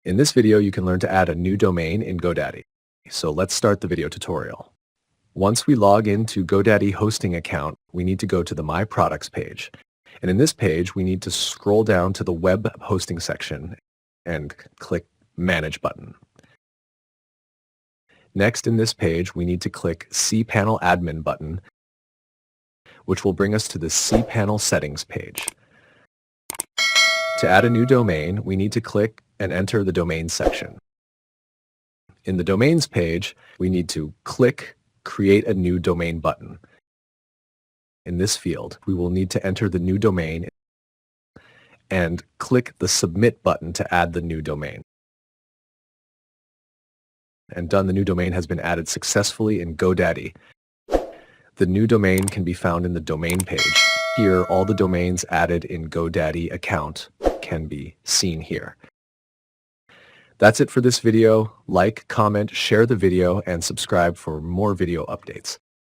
In this video, you can learn to add a new domain in GoDaddy. So let's start the video tutorial. Once we log into GoDaddy hosting account, we need to go to the My Products page. And in this page, we need to scroll down to the web hosting section and click Manage button. Next in this page, we need to click cPanel Admin button, which will bring us to the cPanel Settings page. To add a new domain, we need to click and enter the Domains section. In the Domains page, we need to click Create a New Domain button. In this field, we will need to enter the new domain and click the Submit button to add the new domain. And done, the new domain has been added successfully in GoDaddy. The new domain can be found in the Domain page. Here, all the domains added in GoDaddy account can be seen here. That's it for this video. Like, comment, share the video, and subscribe for more video updates.